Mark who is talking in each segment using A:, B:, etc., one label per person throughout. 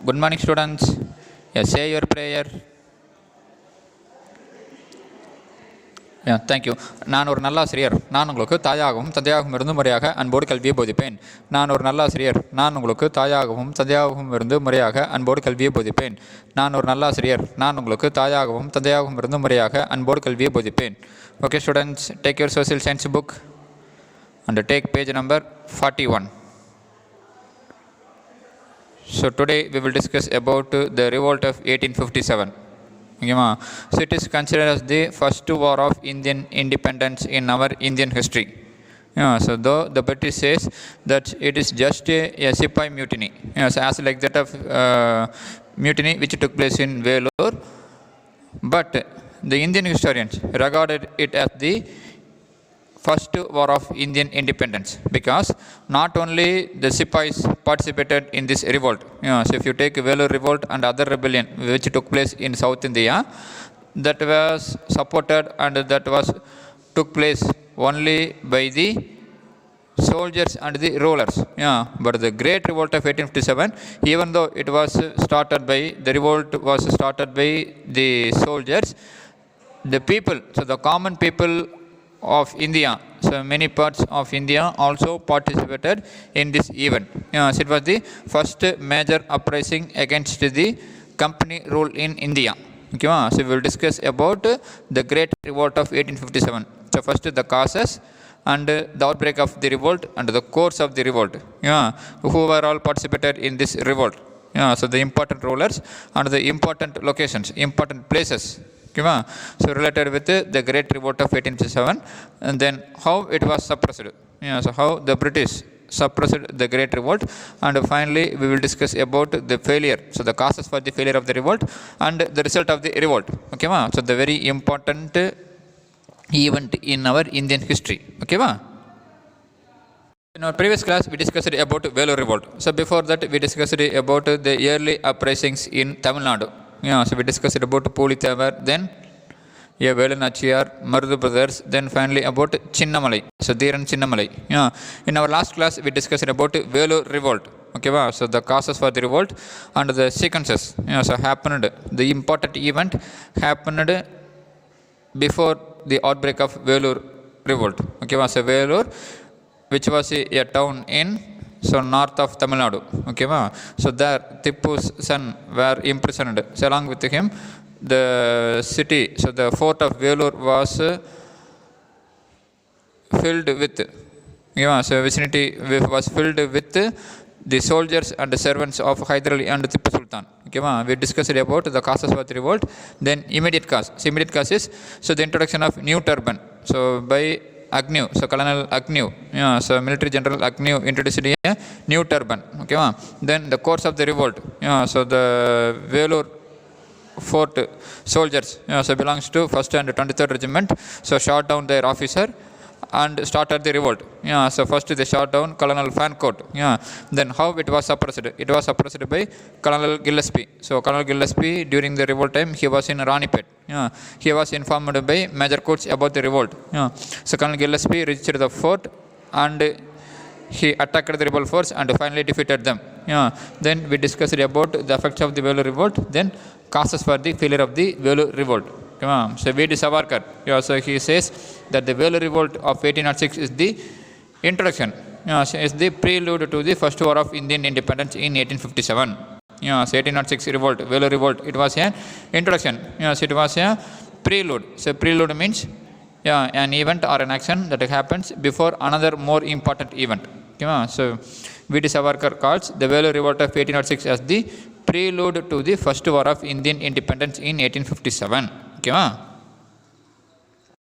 A: Good morning, students. Yes, say your prayer. Thank you. நான் ஒரு நல்லாசிரியர். நான் உங்களுக்கு தாயாகவும் தந்தையாகவும் இருந்து முறையாக அன்போடு கல்வியை போதிப்பேன். நான் ஒரு நல்லாசிரியர். நான் உங்களுக்கு தாயாகவும் தந்தையாகவும் இருந்து முறையாக அன்போடு கல்வியை போதிப்பேன். நான் ஒரு நல்லாசிரியர். நான் உங்களுக்கு தாயாகவும் தந்தையாகவும் இருந்து முறையாக அன்போடு கல்வியை போதிப்பேன். Okay, students, take your social science book and take page number 41. So today we will discuss about the revolt of 1857. So it is considered as the first war of Indian independence in our Indian history. So though the British says that it is just a Sepoy mutiny, so as like that of mutiny which took place in Vellore, but the Indian historians regarded it as the first war of Indian independence, because not only the Sepoys participated in this revolt. So if you take Vellore revolt and other rebellion which took place in South India, that was supported and that was took place only by the soldiers and the rulers. But the great revolt of 1857, even though it was started by, the revolt was started by the soldiers, the people, so the common people of India, so many parts of India also participated in this event. So it was the first major uprising against the company rule in India. Okay, so we will discuss about the great revolt of 1857. So first the causes and the outbreak of the revolt and the course of the revolt. Who were all participated in this revolt. So the important rulers and the important locations, important places. So related with the great revolt of 1857, and then how it was suppressed. So how the British suppressed the great revolt, and finally we will discuss about the failure. So the causes for the failure of the revolt and the result of the revolt. Okay, so the very important event in our Indian history. Okay, in our previous class we discussed about Vellore revolt. So before that we discussed about the early uprisings in Tamil Nadu. So we discussed about Pulithavar, then Velu Nachiyar, Marudu brothers, then finally about Chinnamalai, so Dheeran Chinnamalai. In our last class we discussed about Vellore revolt. Okay, so the causes for the revolt and the sequences. So happened, the important event happened before the outbreak of Vellore revolt. Okay, so Vellore, which was a town in north of Tamil Nadu. Okay, so there Tipu's son were imprisoned. So along with him, the city, so the fort of Vellore was filled with, so vicinity was filled with the soldiers and the servants of Hyder Ali and Tipu Sultan. Okay, we discussed about the causes of the revolt. Then immediate cause. So immediate cause is the introduction of new turban. So by Agnew, so Colonel Agnew, so military general Agnew introduced a new turban. Okay, then the course of the revolt. So the Vellore fort soldiers, so belongs to 1st and 23rd regiment, so shot down their officer and started the revolt. So first they shot down Colonel Fancourt. Then how it was suppressed? It was suppressed by Colonel Gillespie. So Colonel Gillespie, during the revolt time, he was in Ranipet. He was informed by Major Coates about the revolt. So Colonel Gillespie reached the fort and he attacked the rebel force and finally defeated them. Then we discussed about the effects of the Vellore revolt, then causes for the failure of the Vellore revolt. So V.D. Savarkar, so he says that the Vellore revolt of 1806 is the introduction, is the prelude to the first war of Indian independence in 1857. So 1806 revolt, Vellore revolt, it was an introduction. So it was a prelude. So prelude means an event or an action that happens before another more important event. So V.D. Savarkar calls the Vellore revolt of 1806 as the prelude to the first war of Indian independence in 1857.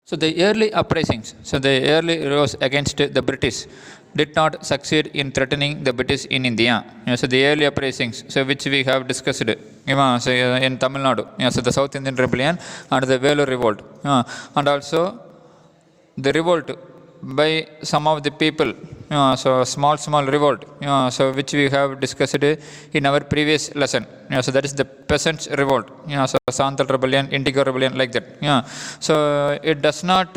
A: So the early uprisings, so the early rose against the British did not succeed in threatening the British in India. So the early uprisings, so which we have discussed, so in Tamil Nadu, so the South Indian rebellion and the Vellore revolt, and also the revolt by some of the people, so small revolt, so which we have discussed in our previous lesson. So that is the peasants revolt, so Santhal rebellion, Indigo rebellion, like that. So it does not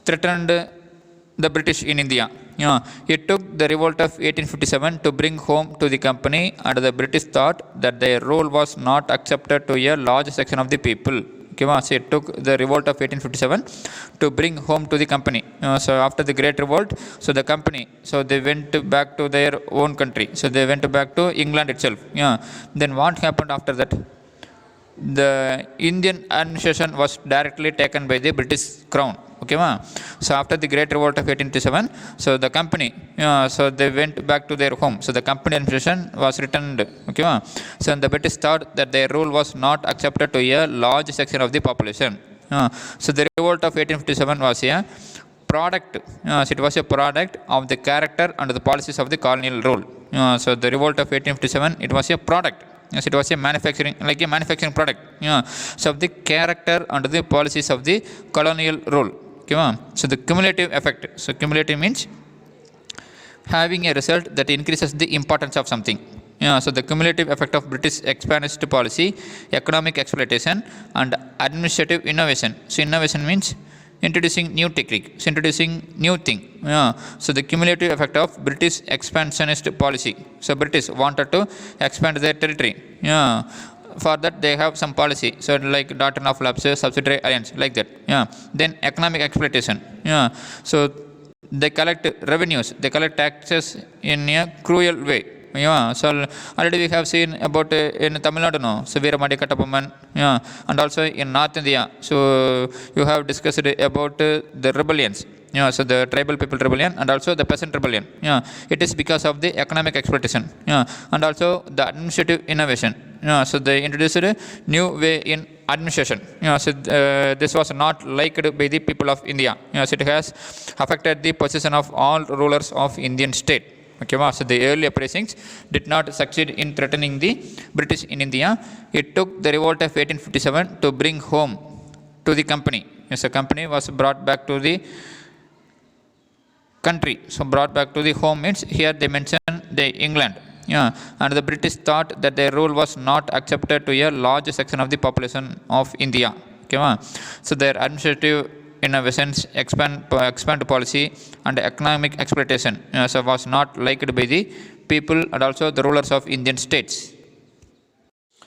A: threaten the British in India. It took the revolt of 1857 to bring home to the company, and the British thought that their rule was not accepted to a large section of the people. Okay, so it took the revolt of 1857 to bring home to the company. So after the Great Revolt, so the company, so they went back to their own country. So they went back to England itself. Then what happened after that? The Indian administration was directly taken by the British Crown. Okay, so after the Great Revolt of 1857, so the company, so they went back to their home. So the company administration was returned. Okay, so the British thought that their rule was not accepted to a large section of the population. So the revolt of 1857 was a product. So it was a product of the character and the policies of the colonial rule. So the revolt of 1857, it was a product. Yes, it was a manufacturing product. So of the character and the policies of the colonial rule. Okay, so the cumulative effect. So cumulative means having a result that increases the importance of something. So the cumulative effect of British expansionist policy, economic exploitation, and administrative innovation. So innovation means introducing new technique, so introducing new thing. So the cumulative effect of British expansionist policy. So British wanted to expand their territory. For that they have some policy. So like doctrine of lapse, subsidiary alliance, like that. Then economic exploitation. So they collect revenues, they collect taxes in a cruel way. So already we have seen about in Tamil Nadu, no? So Veeramadi Kattapomman, and also in North India. So you have discussed about the rebellions. So the tribal people rebellion and also the peasant rebellion. It is because of the economic exploitation. And also the administrative innovation. So they introduced a new way in administration. So this was not liked by the people of India. So it has affected the position of all rulers of Indian state. Okay, so the early uprisings did not succeed in threatening the British in India. It took the revolt of 1857 to bring home to the company. Yes, the company was brought back to the country. So brought back to the home means here they mention the England. And the British thought that their rule was not accepted to a large section of the population of India. Okay, so their administrative innovations, expand policy, and economic exploitation so was not liked by the people and also the rulers of Indian states.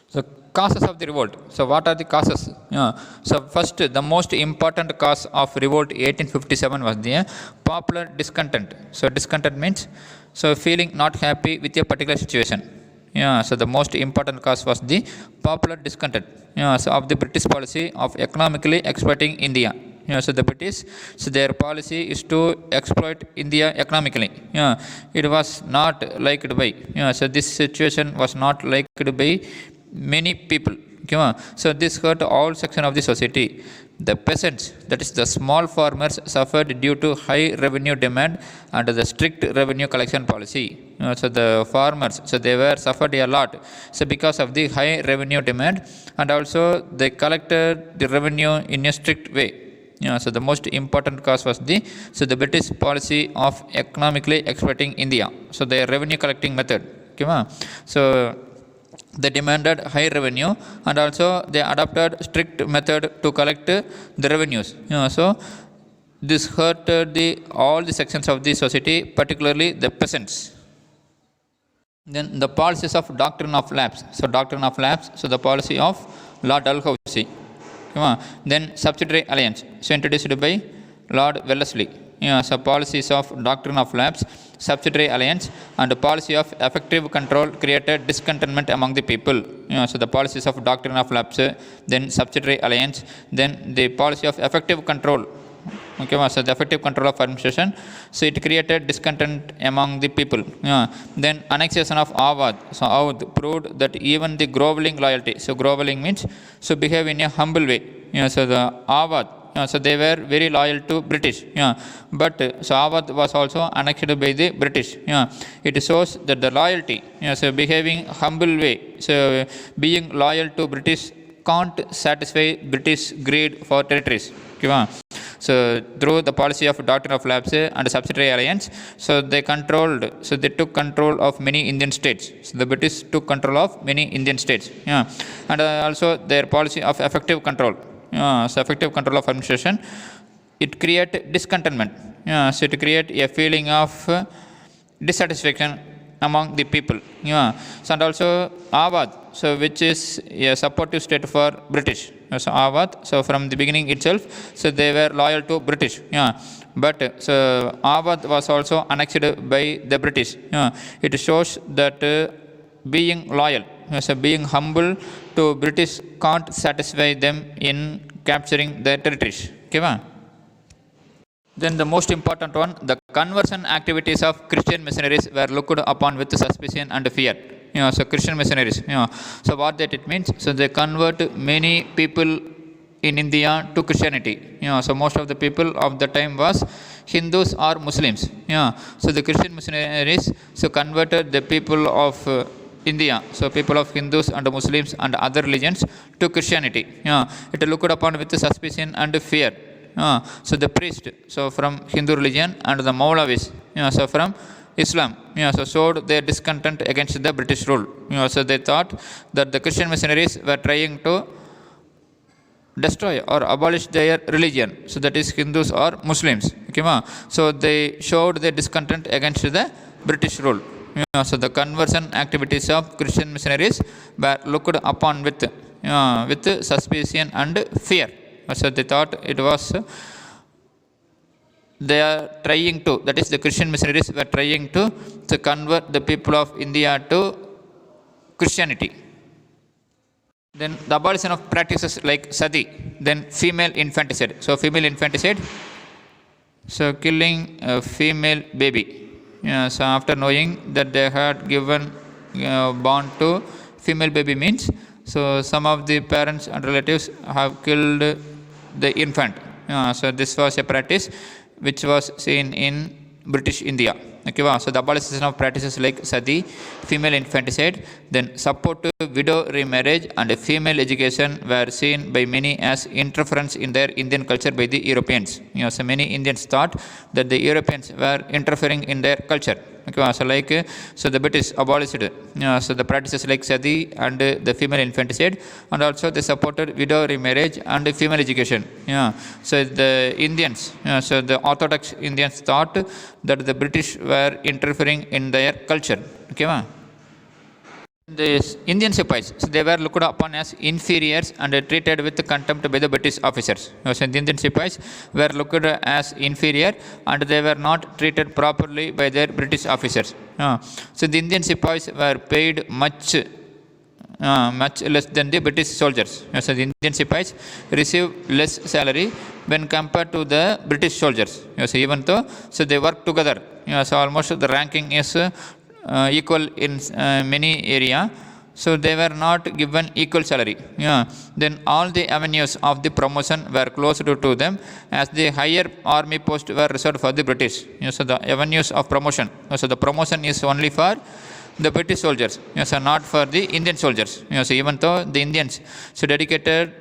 A: So causes of the revolt. So what are the causes? So first, the most important cause of revolt 1857 was the popular discontent. So discontent means so feeling not happy with a particular situation. So the most important cause was the popular discontent so of the British policy of economically exploiting India. So the British, so their policy is to exploit India economically. It was not liked by. So this situation was not liked by many people. So this hurt all sections of the society. The peasants, that is the small farmers, suffered due to high revenue demand and the strict revenue collection policy. So the farmers, so they were suffered a lot. So because of the high revenue demand and also they collected the revenue in a strict way. So the most important cause was the British policy of economically exploiting India. So their revenue collecting method. So they demanded high revenue and also they adopted strict method to collect the revenues. So this hurt all the sections of the society, particularly the peasants. Then the policies of doctrine of lapse. So doctrine of lapse, so the policy of Lord Dalhousie. Then subsidiary alliance, so introduced by Lord Wellesley. So policies of doctrine of lapse, subsidiary alliance, and the policy of effective control created discontentment among the people. So the policies of doctrine of lapse, then subsidiary alliance, then the policy of effective control. Okay, so the effective control of administration, so it created discontent among the people. Then annexation of Awadh. So Awadh proved that even the groveling loyalty, so groveling means so behave in a humble way. So the Awadh, so they were very loyal to British. But so Awadh was also annexed by the British. It shows that the loyalty, so behaving humble way, so being loyal to British can't satisfy British greed for territories. So through the policy of doctrine of lapse and subsidiary alliance, so they controlled, so they took control of many Indian states. So the British took control of many Indian states. And also their policy of effective control. So effective control of administration. it create discontentment. So it create a feeling of dissatisfaction among the people. So and also Awadh, so which is a supportive state for British. So Awadh, so from the beginning itself, so they were loyal to British. But so Awadh was also annexed by the British. It shows that being loyal, so being humble to British can't satisfy them in capturing their territories. Okay, va? Then the most important one, the conversion activities of Christian missionaries were looked upon with suspicion and fear. So Christian missionaries. So what that it means? So they convert many people in India to Christianity. So most of the people of the time was Hindus or Muslims. So the Christian missionaries so converted the people of India, so people of Hindus and Muslims and other religions to Christianity. It looked upon with suspicion and fear. So the priest, so from Hindu religion, and the Maulavis, so from Islam, so showed their discontent against the British rule. So they thought that the Christian missionaries were trying to destroy or abolish their religion, so that is Hindus or Muslims. Okay, so they showed their discontent against the British rule. So the conversion activities of Christian missionaries were looked upon with suspicion and fear. So they thought it was they are trying to, that is the Christian missionaries were trying to convert the people of India to Christianity. Then the abolition of practices like sati, then female infanticide. So female infanticide, so killing a female baby. So after knowing that they had given born to female baby means, so some of the parents and relatives have killed the infant. So this was a practice which was seen in British India. Okay, so the abolition of practices like sati, female infanticide, then support to widow remarriage and female education were seen by many as interference in their Indian culture by the Europeans. So many Indians thought that the Europeans were interfering in their culture. Okay, so like so the British abolished so the practices like sati and the female infanticide, and also they supported widow remarriage and female education. So the Indians, so the Orthodox Indians thought that the British were interfering in their culture. Okay, the Indian sepoys, so they were looked upon as inferiors and treated with contempt by the British officers. So the Indian sepoys were looked as inferior and they were not treated properly by their British officers. So the Indian sepoys were paid much less than the British soldiers. So the Indian sepoys receive less salary when compared to the British soldiers. So even though so they work together, so almost the ranking is equal in many area, so they were not given equal salary. Then all the avenues of the promotion were closed to them, as the higher army posts were reserved for the British. So the avenues of promotion, so the promotion is only for the British soldiers, so not for the Indian soldiers. So even though the Indians so dedicated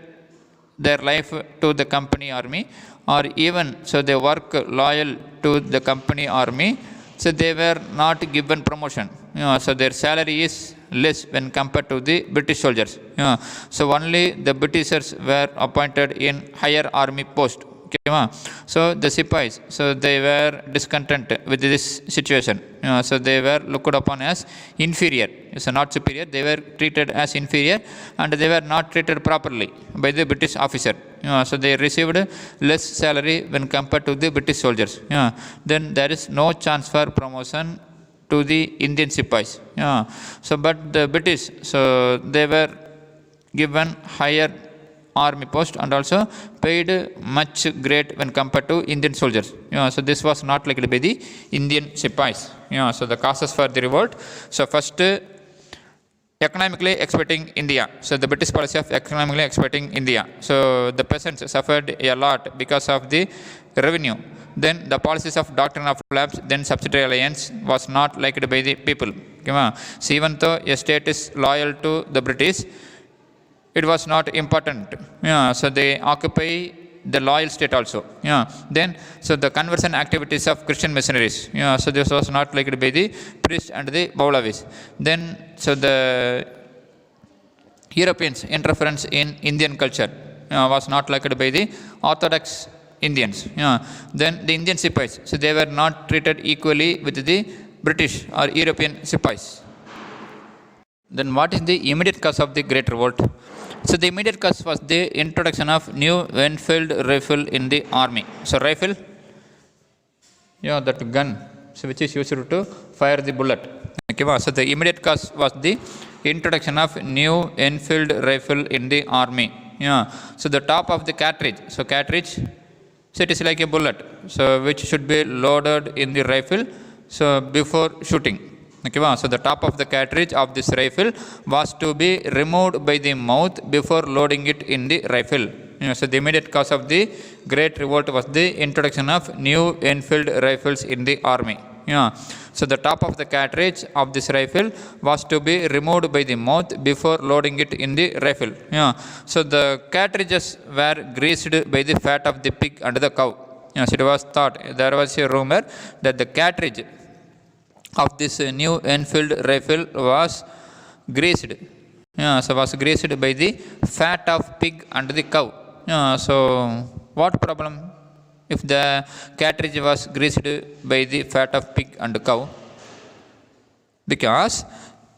A: their life to the company army, or even so they work loyal to the company army, so they were not given promotion. So their salary is less when compared to the British soldiers. So only the Britishers were appointed in higher army post. Okay, so the sepoys, so they were discontent with this situation. So they were looked upon as inferior, so not superior. They were treated as inferior and they were not treated properly by the British officer. So they received less salary when compared to the British soldiers. Then there is no chance for promotion to the Indian sepoys. So but the British, so they were given higher army post and also paid much great when compared to Indian soldiers. So this was not liked by the Indian sepoys. So the causes for the revolt. So first, economically exploiting India. So the British policy of economically exploiting India. So the peasants suffered a lot because of the revenue. Then the policies of doctrine of lapse, then subsidiary alliance was not liked by the people. So even though a state is loyal to the British, it was not important. So they occupy the loyal state also. Then so the conversion activities of Christian missionaries. So this was not liked by the priests and the Maulavis. Then so the Europeans' interference in Indian culture was not liked by the Orthodox Indians. Yeah. Then the Indian Sepoys, so they were not treated equally with the British or European Sepoys. Then what is the immediate cause of the Great Revolt? So the immediate cause was the introduction of new Enfield rifle in the army. So rifle, yeah, that gun, so which is used to fire the bullet. Okay, so the immediate cause was the introduction of new Enfield rifle in the army. Yeah. So the top of the cartridge, so cartridge, so it is like a bullet, so which should be loaded in the rifle, so before shooting. Okay, so the top of the cartridge of this rifle was to be removed by the mouth before loading it in the rifle. So the immediate cause of the Great Revolt was the introduction of new Enfield rifles in the army. Yeah. So the top of the cartridge of this rifle was to be removed by the mouth before loading it in the rifle. Yeah. So the cartridges were greased by the fat of the pig and the cow. Yeah. So it was thought, there was a rumor that the cartridge of this new Enfield rifle was greased. Yeah, so was greased by the fat of pig and the cow. Yeah, so what problem if the cartridge was greased by the fat of pig and cow? Because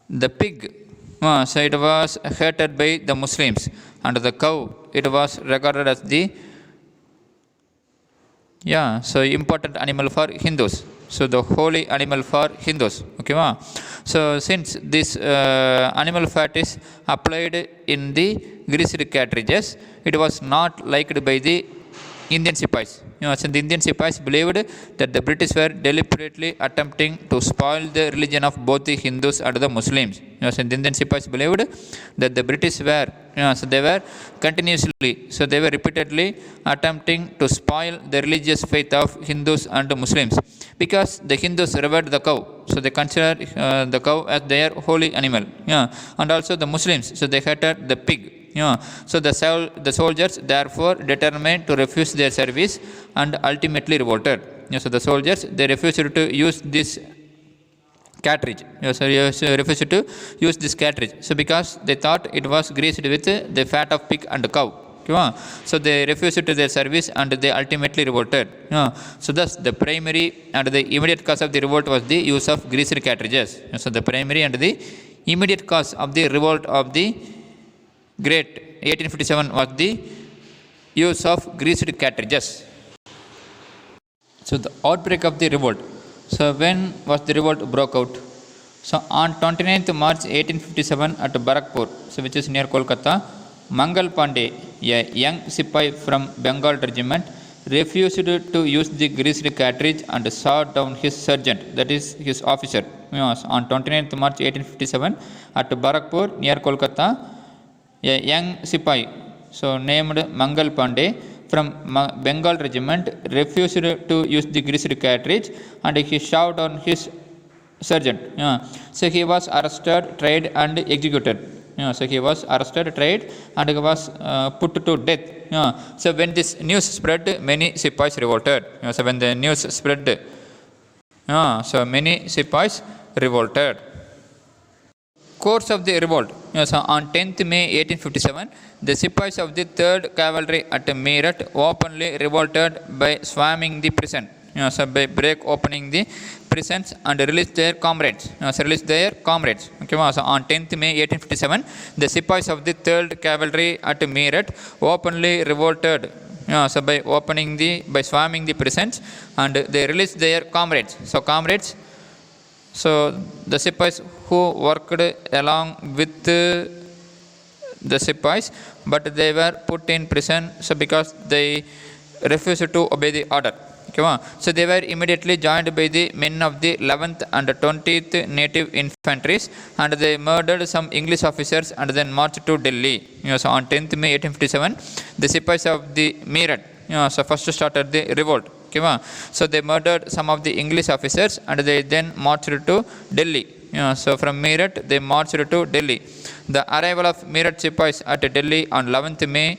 A: the pig, so it was hated by the Muslims, and the cow, it was regarded as the so important animal for Hindus. So the holy animal for Hindus. Okay, so since this animal fat is applied in the greased cartridges, it was not liked by the Indian Sepoys. So the Indian Sepoys believed that the British were deliberately attempting to spoil the religion of both the Hindus and the Muslims. So the Indian Sepoys believed that the British were, so they were continuously, so they were repeatedly attempting to spoil the religious faith of Hindus and Muslims, because the Hindus revered the cow, so they considered the cow as their holy animal. And also the Muslims, so they hated the pig. So the soldiers therefore determined to refuse their service and ultimately revolted. So the soldiers, they refused to use this cartridge. So they refused to use this cartridge. So because they thought it was greased with the fat of pig and cow. So they refused to their service and they ultimately revolted. So thus the primary and the immediate cause of the revolt was the use of greased cartridges. So the primary and the immediate cause of the revolt of the Great 1857 was the use of greased cartridges. So the outbreak of the revolt. So when was the revolt broke out? So on 29th March 1857 at Barakpur, so which is near Kolkata, Mangal Pandey, a young Sipai from Bengal regiment, refused to use the greased cartridge and shot down his sergeant, that is his officer. On 29th March 1857 at Barakpur near Kolkata, a young Sipai, so named Mangal Pandey from Bengal regiment, refused to use the greased cartridge and he shot on his sergeant. So he was arrested, tried and executed. So he was arrested, tried and he was put to death. So when this news spread, many Sipais revolted. So when the news spread, so many Sipais revolted. Course of the revolt. So on 10th May 1857, the Sipais of the 3rd Cavalry at Meerut openly revolted by swarming the prison. So by break opening the prisons and release their comrades. Okay, so on 10th May 1857, the Sipais of the 3rd Cavalry at Meerut openly revolted. So by swarming the prisons and they released their comrades. So comrades, so the Sipais who worked along with the Sipais, but they were put in prison, so because they refused to obey the order. So they were immediately joined by the men of the 11th and 20th Native Infantries, and they murdered some English officers and then marched to Delhi. So on 10th May 1857, the Sipais of the Meerut, so first started the revolt. So they murdered some of the English officers and they then marched to Delhi. So from Meerut they marched to Delhi. The arrival of Meerut Sipais at Delhi on 11th May,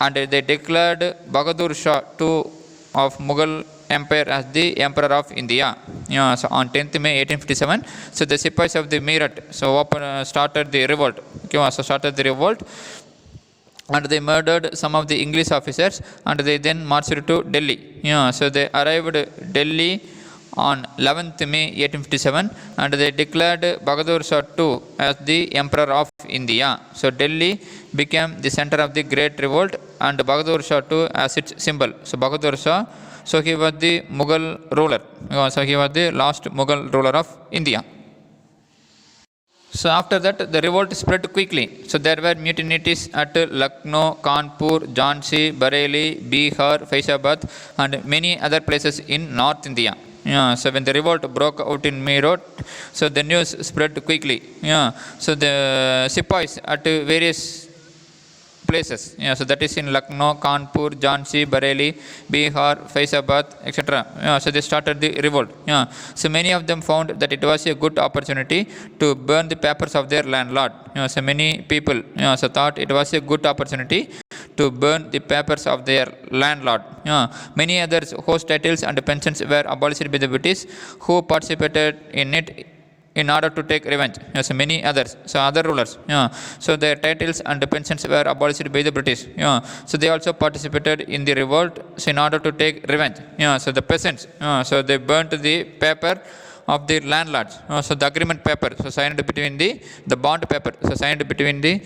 A: and they declared Bahadur Shah II of Mughal Empire as the Emperor of India. So on 10th May 1857, so the Sipais of the Meerut started the revolt. So started the revolt, and they murdered some of the English officers, and they then marched to Delhi. So they arrived Delhi on 11th May 1857, and they declared Bahadur Shah II as the Emperor of India. So Delhi became the center of the Great Revolt, and Bahadur Shah II as its symbol. So Bahadur Shah, so he was the Mughal ruler. So he was the last Mughal ruler of India. So after that, the revolt spread quickly. So there were mutinies at Lucknow, Kanpur, Jhansi, Bareilly, Bihar, Faizabad, and many other places in North India. So when the revolt broke out in Meerut, so the news spread quickly. So the sepoys at various places, so that is in Lucknow, Kanpur, Jhansi, Bareilly, Bihar, Faizabad, etc. So they started the revolt. So many of them found that it was a good opportunity to burn the papers of their landlord. So many people so thought it was a good opportunity to burn the papers of their landlord. Many others whose titles and pensions were abolished by the British, who participated in it in order to take revenge. So many others, so other rulers, so their titles and pensions were abolished by the British. So they also participated in the revolt, so in order to take revenge. So the peasants, so they burnt the paper of the landlords. So the agreement paper, so signed between the bond paper, so signed between the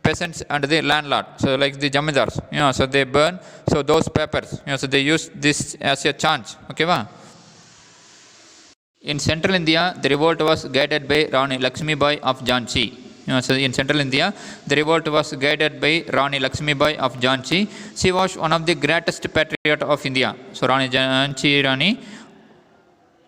A: peasants and the landlord, so like the jamidars. So they burn so those papers. So they use this as a chance. Okay, va? In central India, the revolt was guided by Rani Lakshmi Bai of Jhansi. So in central India, the revolt was guided by Rani Lakshmi Bai of Jhansi. She was one of the greatest patriot of India. So Rani Jhansi Rani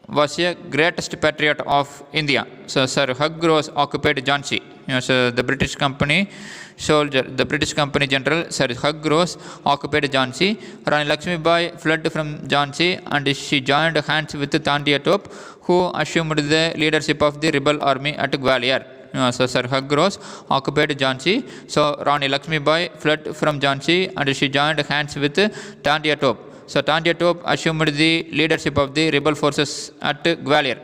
A: was a greatest patriot of India. So Sir Hugh Ross occupied Jhansi. So the British company soldier, the British company general Sir Hugh Ross occupied Jhansi. Rani Lakshmi Bai fled from Jhansi, and she joined hands with Tandia Top, who assumed the leadership of the rebel army at Gwalior. So Sir Hugh Ross occupied Jhansi. So Rani Lakshmi Bai fled from Jhansi, and she joined hands with Tandia Top. So Tandia Top assumed the leadership of the rebel forces at Gwalior.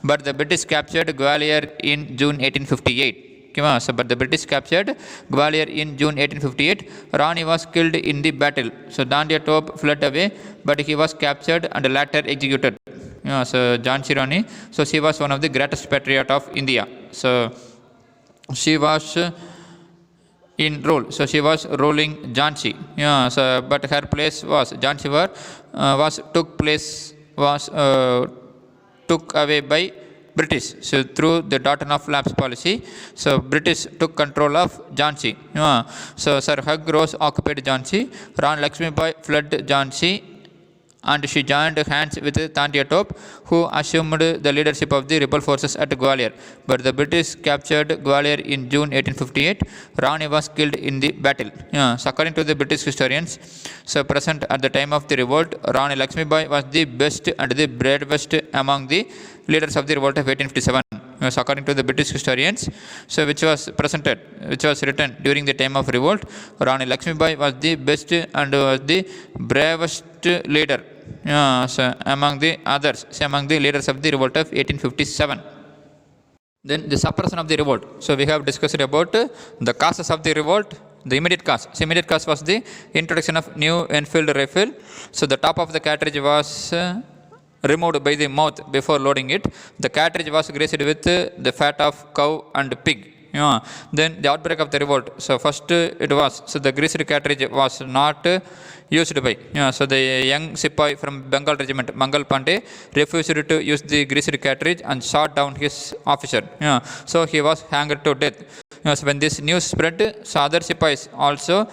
A: But the British captured Gwalior in June 1858. So, but the British captured Gwalior in June 1858. Rani was killed in the battle. So Tandia Top fled away, but he was captured and later executed. So Jhansi Rani, so she was one of the greatest patriot of India. So she was in rule. So she was ruling Jhansi. So but her place was Jhansi took away by British. So through the Darton of Lapse policy, so British took control of Jhansi. So Sir Hugh Ross occupied Jhansi. Rani Lakshmi Bai fled Jhansi, and she joined hands with Tandia Top, who assumed the leadership of the rebel forces at Gwalior. But the British captured Gwalior in June 1858. Rani was killed in the battle. So according to the British historians, so present at the time of the revolt, Rani Lakshmi Bai was the best and the bravest among the leaders of the revolt of 1857. So according to the British historians, so which was written during the time of revolt, Rani Lakshmi Bai was the best and was the bravest leader, so among the others, so among the leaders of the revolt of 1857. Then the suppression of the revolt. So we have discussed about the causes of the revolt. The immediate cause. So immediate cause was the introduction of new Enfield rifle. So the top of the cartridge was removed by the mouth before loading it. The cartridge was greased with the fat of cow and pig. Then the outbreak of the revolt. So first it was, so the greased cartridge was not used by. So the young sepoy from Bengal regiment, Mangal Pandey, refused to use the greased cartridge and shot down his officer. So he was hanged to death. So when this news spread, so other sepoys also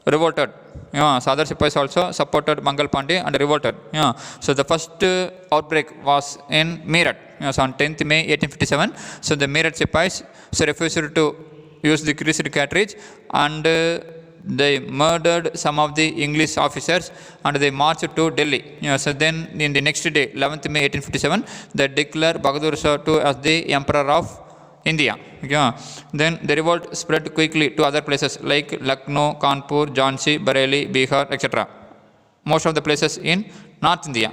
A: revolted. So other sepoys also supported Mangal Pandey and revolted. So the first outbreak was in Meerut. So on 10th May 1857, so the Meerut sepoys so refused to use the greased cartridge, and they murdered some of the English officers, and they marched to Delhi. So then in the next day, 11th May 1857, they declared Bahadur Shah II as the Emperor of India. Then the revolt spread quickly to other places like Lucknow, Kanpur, Jhansi, Bareilly, Bihar, etc. Most of the places in North India.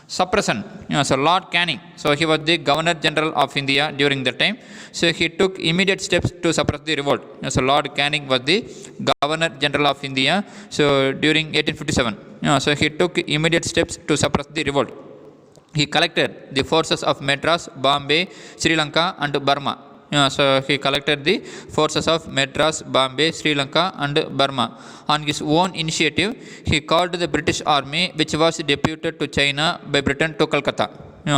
A: suppression. So Lord Canning, so he was the Governor General of India during that time. So he took immediate steps to suppress the revolt. So Lord Canning was the Governor General of India. So during 1857, so he took immediate steps to suppress the revolt. He collected the forces of Madras, Bombay, Sri Lanka, and Burma. So he collected the forces of Madras, Bombay, Sri Lanka, and Burma. On his own initiative, he called the British Army, which was deputed to China by Britain, to Calcutta.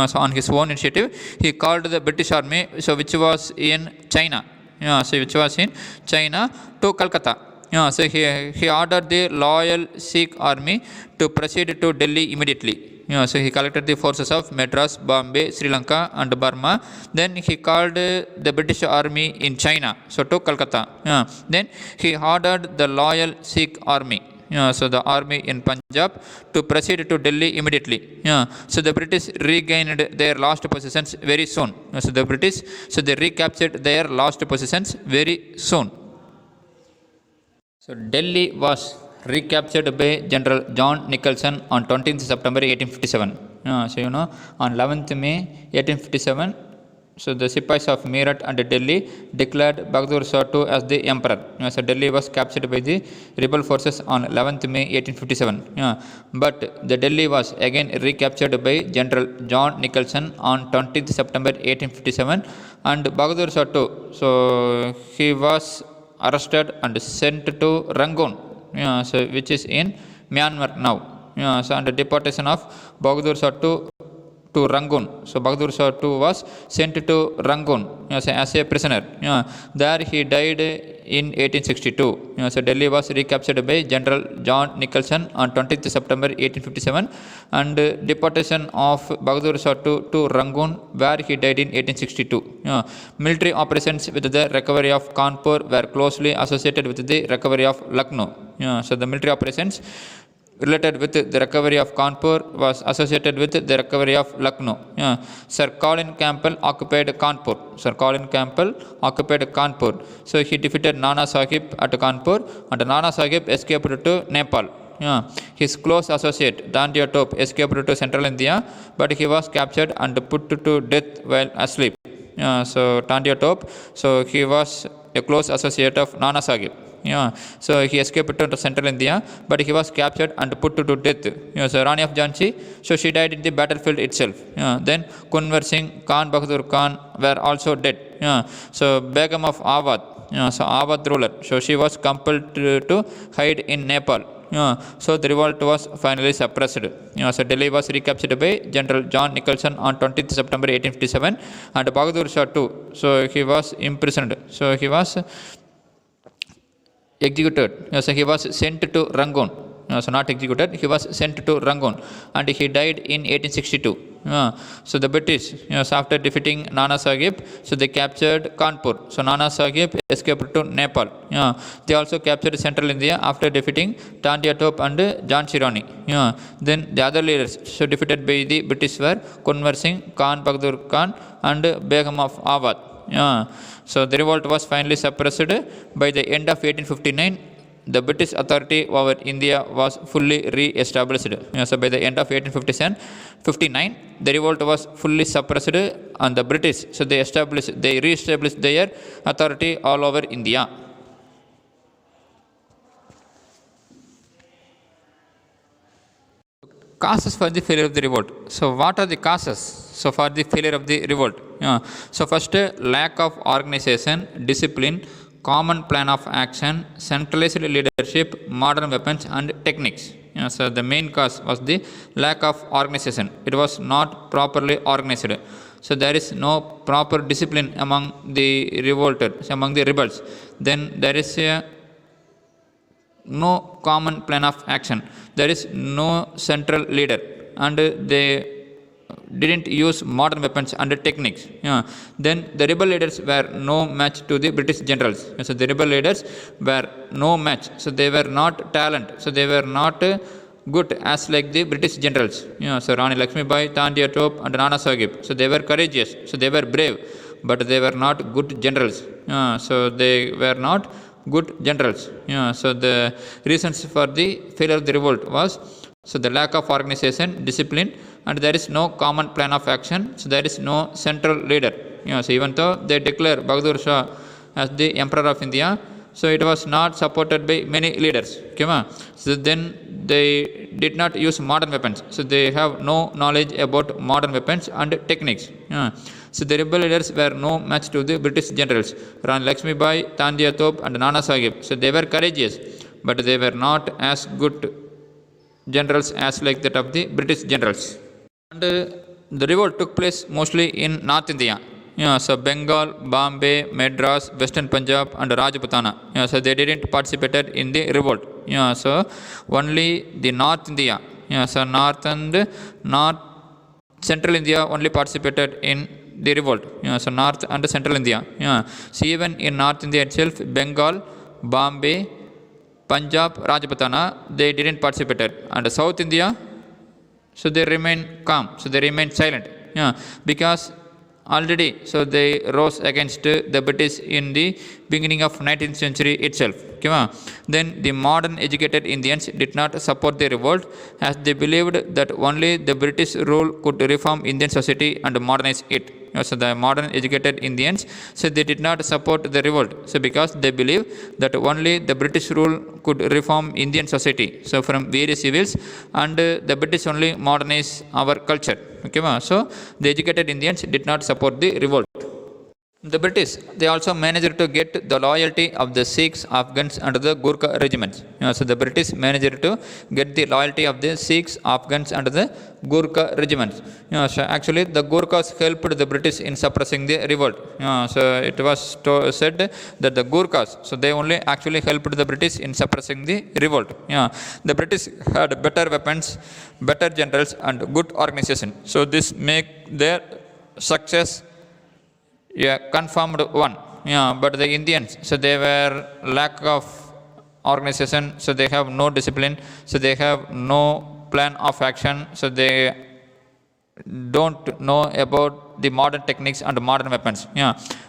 A: So on his own initiative, he called the British Army, so which was in China, to Calcutta. So he ordered the loyal Sikh army to proceed to Delhi immediately. So he collected the forces of Madras, Bombay, Sri Lanka, and Burma. Then he called the British army in China, so to Calcutta. Then he ordered the loyal Sikh army, so the army in Punjab, to proceed to Delhi immediately. So the British regained their lost positions very soon. So they recaptured their lost positions very soon. So Delhi was recaptured by General John Nicholson on 20th September 1857. On 11th May 1857, so the Sipais of Meerut and Delhi declared Bahadur Shah II as the emperor. So Delhi was captured by the rebel forces on 11th May 1857. But the Delhi was again recaptured by General John Nicholson on 20th September 1857, and Bahadur Shah II, so he was arrested and sent to Rangoon, so which is in Myanmar now. So under deportation of Bahadur Shah II to Rangoon. So Bahadur Shah II was sent to Rangoon, as a prisoner. There he died in 1862. So Delhi was recaptured by General John Nicholson on 20th September 1857, and deportation of Bahadur Shah II to Rangoon, where he died in 1862. Military operations with the recovery of Kanpur were closely associated with the recovery of Lucknow. So the military operations related with the recovery of Kanpur was associated with the recovery of Lucknow. Sir Colin Campbell occupied Kanpur. So he defeated Nana Sahib at Kanpur, and Nana Sahib escaped to Nepal. His close associate Dandiya Top escaped to Central India, but he was captured and put to death while asleep. So Dandiya Top, so he was a close associate of Nana Sahib. So he escaped to Central India, but he was captured and put to death. So Rani of Jhansi, so she died in the battlefield itself. Then Kunwar Singh, Khan Bahadur Khan were also dead. So Begum of Awadh, so Awadh ruler, so she was compelled to hide in Nepal. So the revolt was finally suppressed. So Delhi was recaptured by General John Nicholson on 20th September 1857, and Bahadur Shah II, so he was imprisoned. So he was executed. So he was sent to Rangoon. So not executed, he was sent to Rangoon, and he died in 1862. So the British, so after defeating Nana Sahib, so they captured Kanpur. So Nana Sahib escaped to Nepal. They also captured Central India after defeating Tandia Top and Jhansi Rani. Then the other leaders, so defeated by the British, were Kunwar Singh, Khan Bahadur Khan, and Begum of Awadh. So the revolt was finally suppressed. By the end of 1859, the British authority over India was fully re-established. So by the end of 1859, the revolt was fully suppressed, and the British, so they re-established their authority all over India. Causes for the failure of the revolt. So what are the causes? So for the failure of the revolt, so first, lack of organization, discipline, common plan of action, centralized leadership, modern weapons and techniques. So the main cause was the lack of organization. It was not properly organized. So there is no proper discipline among the revolted, among the rebels. Then there is no common plan of action. There is no central leader, and they didn't use modern weapons and techniques. Then the rebel leaders were no match to the British generals. So the rebel leaders were no match. So they were not talent. So they were not good as like the British generals. So Rani Lakshmibai, Tandiya Top and Nana Sahib. So they were courageous. So they were brave, but they were not good generals. So they were not good generals. So the reasons for the failure of the revolt was, so the lack of organization, discipline, and there is no common plan of action, so there is no central leader. So even though they declare Bahadur Shah as the Emperor of India, so it was not supported by many leaders. Okay, so then they did not use modern weapons, so they have no knowledge about modern weapons and techniques. So the rebel leaders were no match to the British generals Rani Lakshmi Bai, Tandya Top and Nana Sahib. So they were courageous, but they were not as good generals as like that of the British generals. And the revolt took place mostly in North India. So Bengal, Bombay, Madras, Western Punjab and Rajputana. So they didn't participate in the revolt. So only the North India. So North and North Central India only participated in the revolt. So North and Central India. So even in North India itself, Bengal, Bombay, Punjab, Rajputana, they didn't participate. And South India, so they remain calm, so they remain silent. Because already, so they rose against the British in the beginning of 19th century itself. Then the modern educated Indians did not support the revolt, as they believed that only the British rule could reform Indian society and modernize it. So the modern educated Indians, so they did not support the revolt, so because they believe that only the British rule could reform Indian society, so from various evils, and the British only modernize our culture. Okay, so the educated Indians did not support the revolt. The British, they also managed to get the loyalty of the Sikhs, Afghans and the Gurkha regiments. So the British managed to get the loyalty of the Sikhs, Afghans and the Gurkha regiments. So actually the Gurkhas helped the British in suppressing the revolt. So it was said that the Gurkhas, so they only actually helped the British in suppressing the revolt. The British had better weapons, better generals and good organization. So this make their success confirmed one. But the Indians, so they were lack of organization, so they have no discipline, so they have no plan of action, so they don't know about the modern techniques and modern weapons.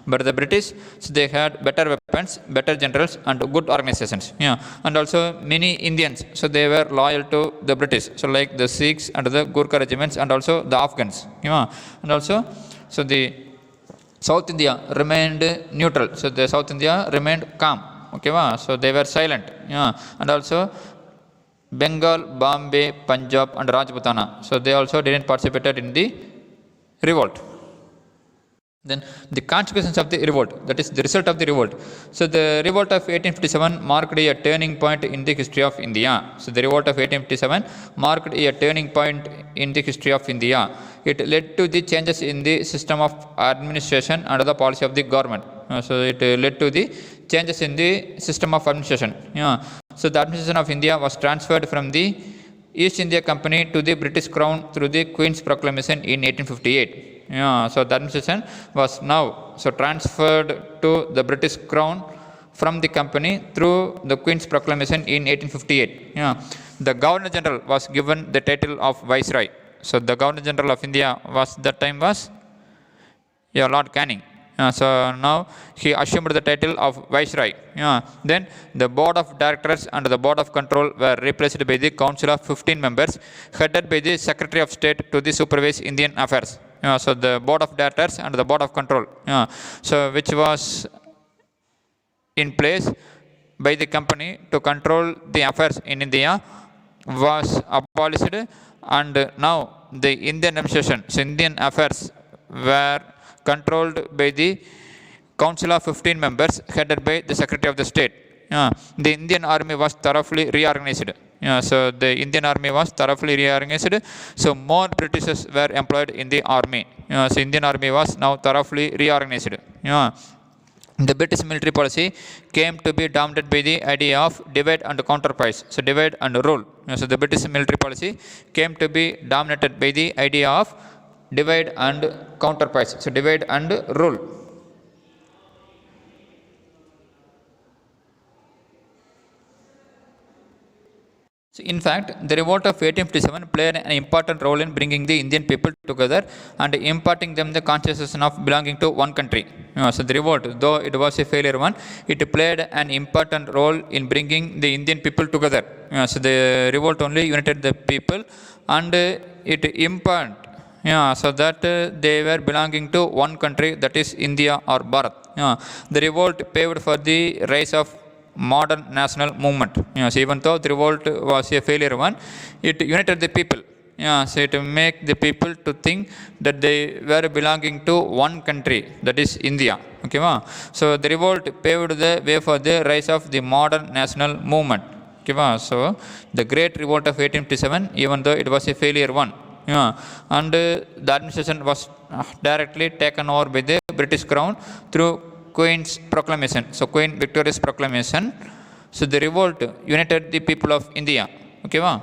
A: But the British, so they had better weapons, better generals and good organizations. And also many Indians, so they were loyal to the British, so like the Sikhs and the Gurkha regiments and also the Afghans. And also, so the South India remained neutral, so the South India remained calm. Okay, so they were silent. And also Bengal, Bombay, Punjab and Rajputana, so they also didn't participate in the revolt. Then the consequences of the revolt, that is the result of the revolt. So the revolt of 1857 marked a turning point in the history of India. So the revolt of 1857 marked a turning point in the history of India. It led to the changes in the system of administration and the policy of the government. So it led to the changes in the system of administration. So the administration of India was transferred from the East India Company to the British Crown through the Queen's Proclamation in 1858. So the administration was now so transferred to the British Crown from the company through the Queen's Proclamation in 1858. The Governor General was given the title of Viceroy. So the Governor General of India was that time was Lord Canning. So now he assumed the title of Viceroy. Then the Board of Directors and the Board of Control were replaced by the Council of 15 members, headed by the Secretary of State to the supervise Indian affairs. So the Board of Directors and the Board of Control, so which was in place by the company to control the affairs in India, was abolished, and now the Indian administration, so Indian affairs were controlled by the Council of 15 members headed by the Secretary of the State. The Indian Army was thoroughly reorganized. So the Indian Army was thoroughly reorganized. So more Britishers were employed in the army. So Indian Army was now thoroughly reorganized. The British military policy came to be dominated by the idea of divide and counterprise. So divide and rule. So the British military policy came to be dominated by the idea of divide and counterprise. So divide and rule. So in fact, the revolt of 1857 played an important role in bringing the Indian people together and imparting them the consciousness of belonging to one country. So the revolt, though it was a failure one, it played an important role in bringing the Indian people together. So the revolt only united the people and it impaired, yeah, so that they were belonging to one country, that is India or Bharat. Yeah. The revolt paved for the rise of modern national movement. Yeah, so even though the revolt was a failure one, it united the people. Yeah, so to make the people to think that they were belonging to one country, that is India. Okay, ma? So the revolt paved the way for the rise of the modern national movement. Okay, ma? So the Great Revolt of 1857, even though it was a failure one, yeah, and the administration was directly taken over by the British Crown through Queen's proclamation. So Queen Victoria's proclamation. So the revolt united the people of India. Okay, ma?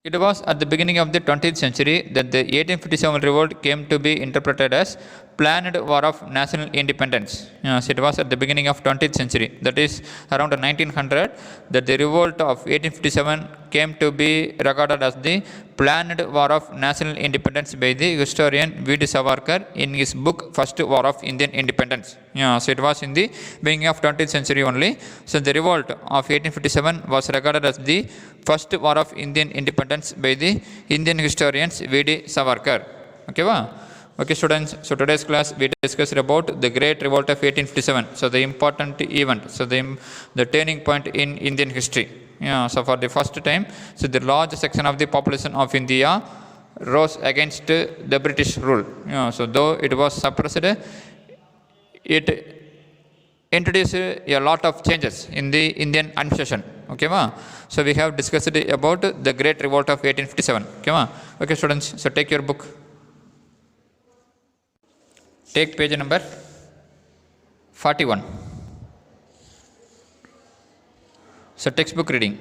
A: It was at the beginning of the 20th century that the 1857 revolt came to be interpreted as planned war of national independence. Yes, it was at the beginning of 20th century, that is around 1900, that the revolt of 1857 came to be regarded as the planned war of national independence by the historian V.D. Savarkar in his book First War of Indian Independence. Yeah, so it was in the beginning of 20th century only. So the revolt of 1857 was regarded as the first war of Indian independence by the Indian historians V.D. Savarkar. Okay, wow? Okay, students. So today's class we discussed about the Great Revolt of 1857. So the important event. So the turning point in Indian history. Yeah. So for the first time, so the large section of the population of India rose against the British rule. Yeah. So though it was suppressed, it introduced a lot of changes in the Indian administration. Okay, ma? So we have discussed about the Great Revolt of 1857. Okay, ma? Okay, students. So take your book. Take page number 41. So textbook reading.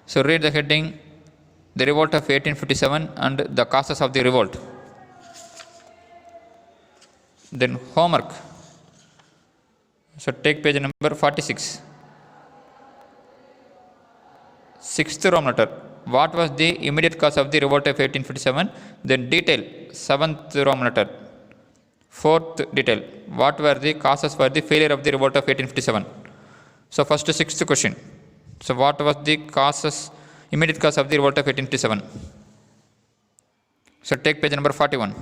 A: So read the heading, the revolt of 1857 and the causes of the revolt. Then homework. So take page number 46. Sixth Roman letter. What was the immediate cause of the revolt of 1857? Then detail. Seventh Roman letter. Fourth detail. What were the causes for the failure of the revolt of 1857? So first sixth question. So what was the causes, immediate cause of the revolt of 1857? So take page number 41.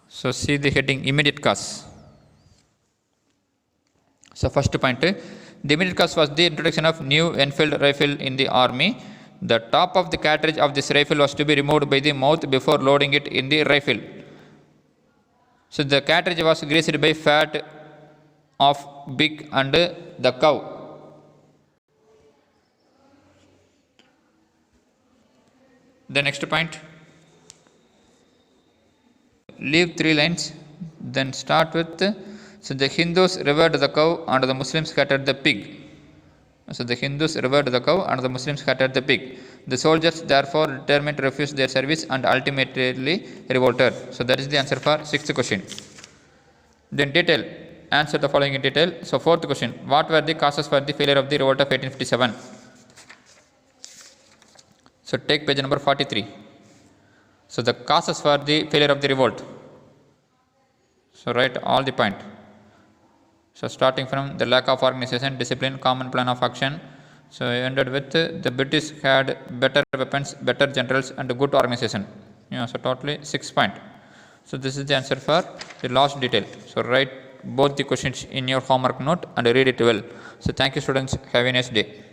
A: So see the heading, immediate cause. So first point, the immediate cause was the introduction of new Enfield rifle in the army. The top of the cartridge of this rifle was to be removed by the mouth before loading it in the rifle. So the cartridge was greased by fat of pig and the cow. The next point, leave 3 lines, then start with, so the Hindus revered the cow and the Muslims scattered the pig. So the Hindus revered the cow and the Muslims scattered the pig. The soldiers therefore determined to refuse their service and ultimately revolted. So that is the answer for sixth question. Then detail. Answer the following in detail. So fourth question. What were the causes for the failure of the revolt of 1857? So take page number 43. So the causes for the failure of the revolt. So write all the point. So starting from the lack of organization, discipline, common plan of action. So I ended with the British had better weapons, better generals and good organization. Yeah, so totally 6 points. So this is the answer for the last detail. So write both the questions in your homework note and read it well. So thank you students. Have a nice day.